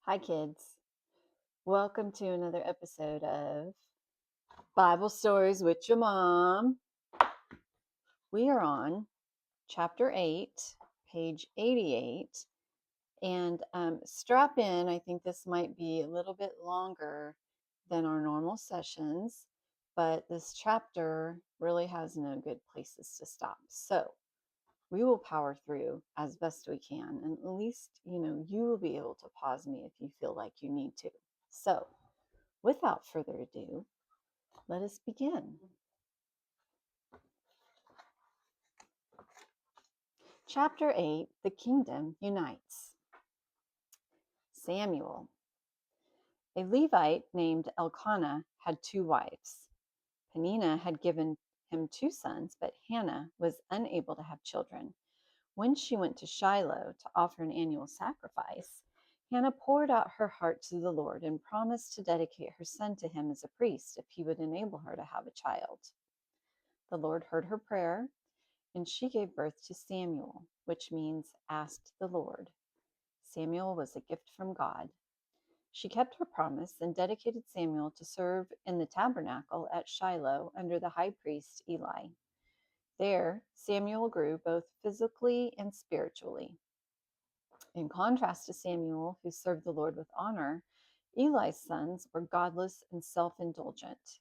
Hi, kids. Welcome to another episode of Bible Stories with Your Mom. We are on chapter 8, page 88. And strap in. I think this might be a little bit longer than our normal sessions, but this chapter really has no good places to stop. So we will power through as best we can. And at least, you will be able to pause me if you feel like you need to. So, without further ado, let us begin. Chapter 8, The Kingdom Unites. Samuel. A Levite named Elkanah had two wives. Peninnah had given him two sons, but Hannah was unable to have children. When she went to Shiloh to offer an annual sacrifice, Hannah poured out her heart to the Lord and promised to dedicate her son to him as a priest if he would enable her to have a child. The Lord heard her prayer, and she gave birth to Samuel, which means asked the Lord. Samuel was a gift from God. She kept her promise and dedicated Samuel to serve in the tabernacle at Shiloh under the high priest Eli. There, Samuel grew both physically and spiritually. In contrast to Samuel, who served the Lord with honor, Eli's sons were godless and self indulgent.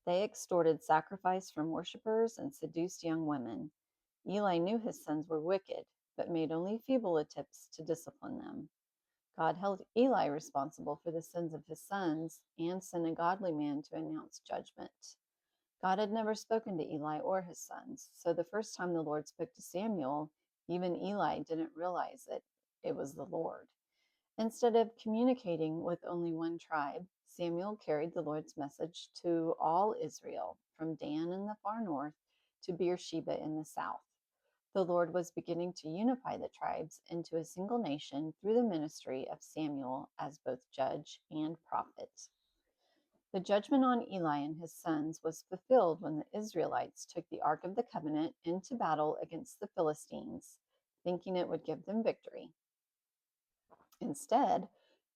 They extorted sacrifice from worshippers and seduced young women. Eli knew his sons were wicked, but made only feeble attempts to discipline them. God held Eli responsible for the sins of his sons and sent a godly man to announce judgment. God had never spoken to Eli or his sons, so the first time the Lord spoke to Samuel, even Eli didn't realize it was the Lord. Instead of communicating with only one tribe, Samuel carried the Lord's message to all Israel, from Dan in the far north to Beersheba in the south. The Lord was beginning to unify the tribes into a single nation through the ministry of Samuel as both judge and prophet. The judgment on Eli and his sons was fulfilled when the Israelites took the Ark of the Covenant into battle against the Philistines, thinking it would give them victory. Instead,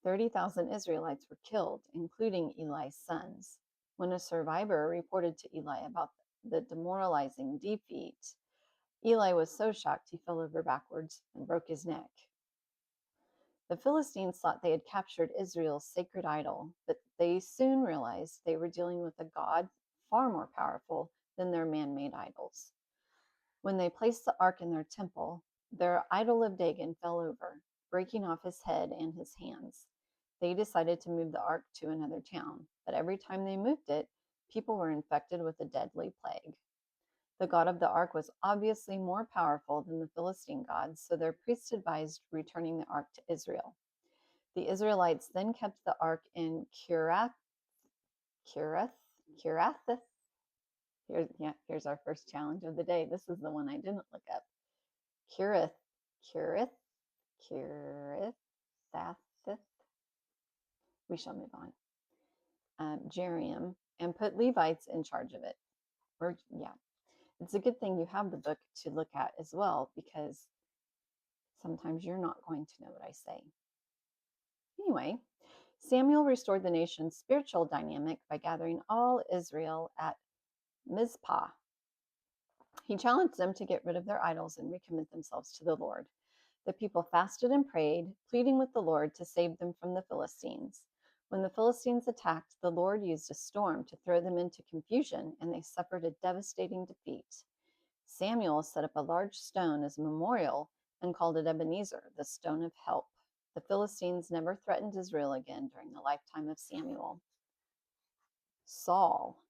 30,000 Israelites were killed, including Eli's sons. When a survivor reported to Eli about the demoralizing defeat, Eli was so shocked he fell over backwards and broke his neck. The Philistines thought they had captured Israel's sacred idol, but they soon realized they were dealing with a God far more powerful than their man-made idols. When they placed the ark in their temple, their idol of Dagon fell over, breaking off his head and his hands. They decided to move the ark to another town, but every time they moved it, people were infected with a deadly plague. The god of the ark was obviously more powerful than the Philistine gods, so their priests advised returning the ark to Israel. The Israelites then kept the ark in Kirath. Here's our first challenge of the day. This is the one I didn't look up. Kirith, Kirith, Kirithathith. We shall move on. Jearim, and put Levites in charge of it. It's a good thing you have the book to look at as well, because sometimes you're not going to know what I say. Anyway, Samuel restored the nation's spiritual dynamic by gathering all Israel at Mizpah. He challenged them to get rid of their idols and recommit themselves to the Lord. The people fasted and prayed, pleading with the Lord to save them from the Philistines. When the Philistines attacked, the Lord used a storm to throw them into confusion, and they suffered a devastating defeat. Samuel set up a large stone as a memorial and called it Ebenezer, the stone of help. The Philistines never threatened Israel again during the lifetime of Samuel. Saul.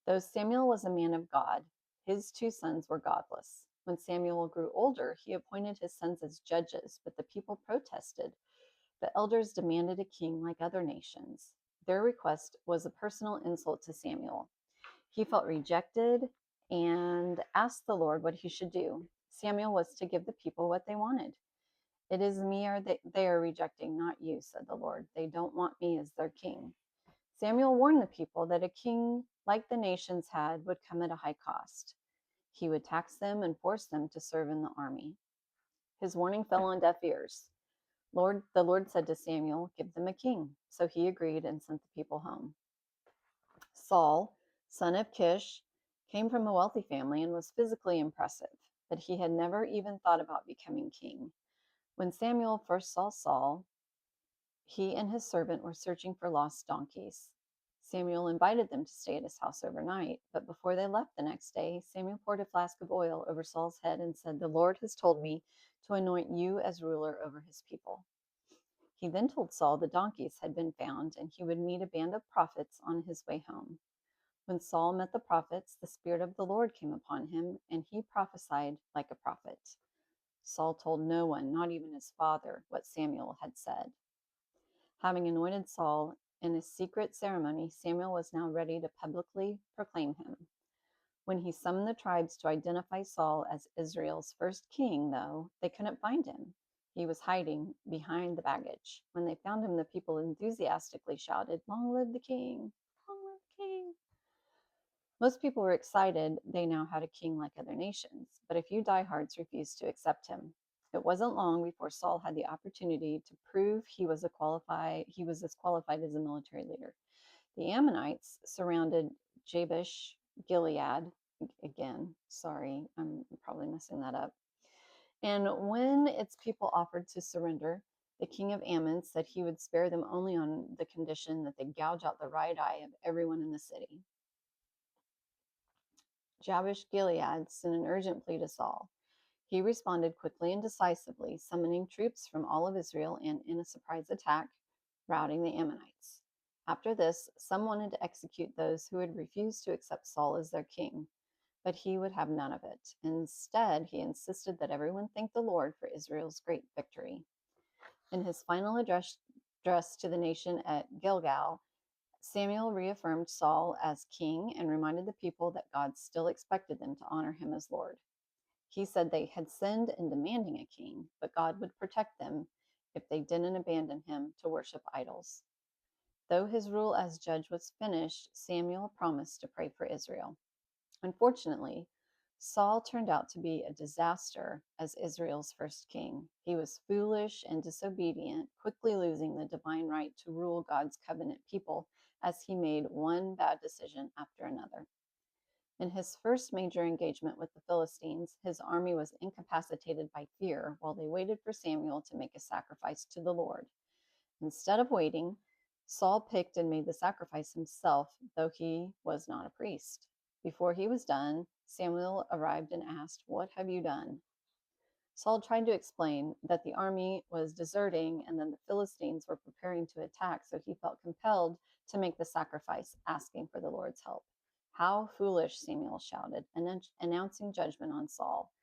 Though Samuel was a man of God, his two sons were godless. When Samuel grew older, he appointed his sons as judges, but the people protested. The elders demanded a king like other nations. Their request was a personal insult to Samuel. He felt rejected and asked the Lord what he should do. Samuel was to give the people what they wanted. It is me they are rejecting, not you, said the Lord. They don't want me as their king. Samuel warned the people that a king like the nations had would come at a high cost. He would tax them and force them to serve in the army. His warning fell on deaf ears. The Lord said to Samuel, "Give them a king." So he agreed and sent the people home. Saul, son of Kish, came from a wealthy family and was physically impressive, but he had never even thought about becoming king. When Samuel first saw Saul, he and his servant were searching for lost donkeys. Samuel invited them to stay at his house overnight, but before they left the next day, Samuel poured a flask of oil over Saul's head and said, "The Lord has told me to anoint you as ruler over his people." He then told Saul the donkeys had been found and he would meet a band of prophets on his way home. When Saul met the prophets, the Spirit of the Lord came upon him, and he prophesied like a prophet. Saul told no one, not even his father, what Samuel had said. Having anointed Saul in a secret ceremony, Samuel was now ready to publicly proclaim him. When he summoned the tribes to identify Saul as Israel's first king, though, they couldn't find him. He was hiding behind the baggage. When they found him, the people enthusiastically shouted, "Long live the king! Long live the king!" Most people were excited they now had a king like other nations, but a few diehards refused to accept him. It wasn't long before Saul had the opportunity to prove he was as qualified as a military leader. The Ammonites surrounded Jabesh Gilead. Again, sorry, I'm probably messing that up. And when its people offered to surrender, the king of Ammon said he would spare them only on the condition that they gouge out the right eye of everyone in the city. Jabesh Gilead sent an urgent plea to Saul. He responded quickly and decisively, summoning troops from all of Israel and, in a surprise attack, routing the Ammonites. After this, some wanted to execute those who had refused to accept Saul as their king, but he would have none of it. Instead, he insisted that everyone thank the Lord for Israel's great victory. In his final address to the nation at Gilgal, Samuel reaffirmed Saul as king and reminded the people that God still expected them to honor him as Lord. He said they had sinned in demanding a king, but God would protect them if they didn't abandon him to worship idols. Though his rule as judge was finished, Samuel promised to pray for Israel. Unfortunately, Saul turned out to be a disaster as Israel's first king. He was foolish and disobedient, quickly losing the divine right to rule God's covenant people as he made one bad decision after another. In his first major engagement with the Philistines, his army was incapacitated by fear while they waited for Samuel to make a sacrifice to the Lord. Instead of waiting, Saul picked and made the sacrifice himself, though he was not a priest. Before he was done, Samuel arrived and asked, "What have you done?" Saul tried to explain that the army was deserting and then the Philistines were preparing to attack, so he felt compelled to make the sacrifice, asking for the Lord's help. "How foolish," Samuel shouted, announcing judgment on Saul.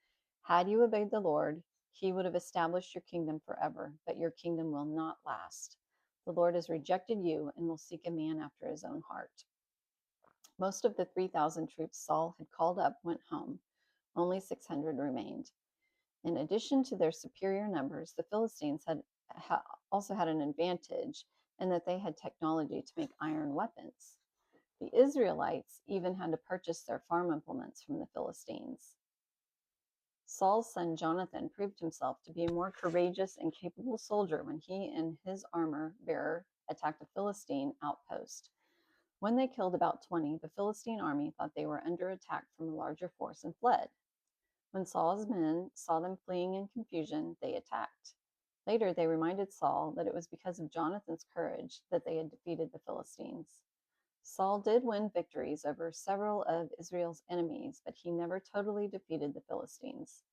"Had you obeyed the Lord, he would have established your kingdom forever, but your kingdom will not last. The Lord has rejected you and will seek a man after his own heart." Most of the 3,000 troops Saul had called up went home. Only 600 remained. In addition to their superior numbers, the Philistines also had an advantage in that they had technology to make iron weapons. The Israelites even had to purchase their farm implements from the Philistines. Saul's son Jonathan proved himself to be a more courageous and capable soldier when he and his armor bearer attacked a Philistine outpost. When they killed about 20, the Philistine army thought they were under attack from a larger force and fled. When Saul's men saw them fleeing in confusion, they attacked. Later, they reminded Saul that it was because of Jonathan's courage that they had defeated the Philistines. Saul did win victories over several of Israel's enemies, but he never totally defeated the Philistines.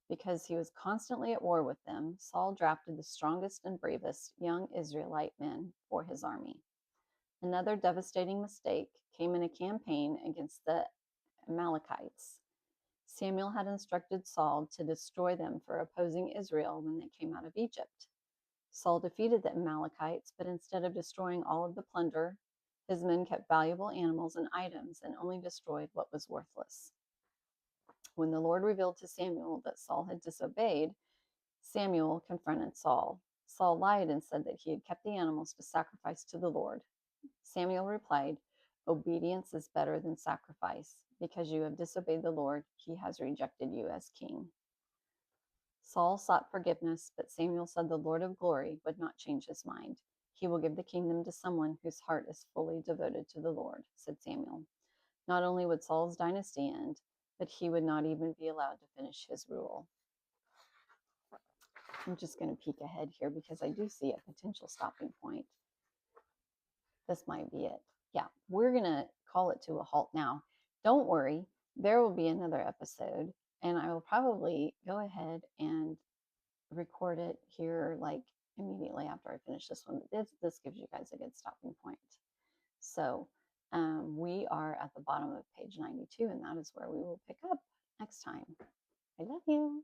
Because he was constantly at war with them, Saul drafted the strongest and bravest young Israelite men for his army. Another devastating mistake came in a campaign against the Amalekites. Samuel had instructed Saul to destroy them for opposing Israel when they came out of Egypt. Saul defeated the Amalekites, but instead of destroying all of the plunder, his men kept valuable animals and items and only destroyed what was worthless. When the Lord revealed to Samuel that Saul had disobeyed, Samuel confronted Saul. Saul lied and said that he had kept the animals to sacrifice to the Lord. Samuel replied, "Obedience is better than sacrifice. Because you have disobeyed the Lord, he has rejected you as king." Saul sought forgiveness, but Samuel said the Lord of glory would not change his mind. He will give the kingdom to someone whose heart is fully devoted to the Lord, said Samuel. Not only would Saul's dynasty end, but he would not even be allowed to finish his rule. I'm just going to peek ahead here because I do see a potential stopping point. This might be it. Yeah, we're going to call it to a halt now. Don't worry, there will be another episode, and I will probably go ahead and record it here like immediately after I finish this one. This gives you guys a good stopping point. So we are at the bottom of page 92, and that is where we will pick up next time. I love you.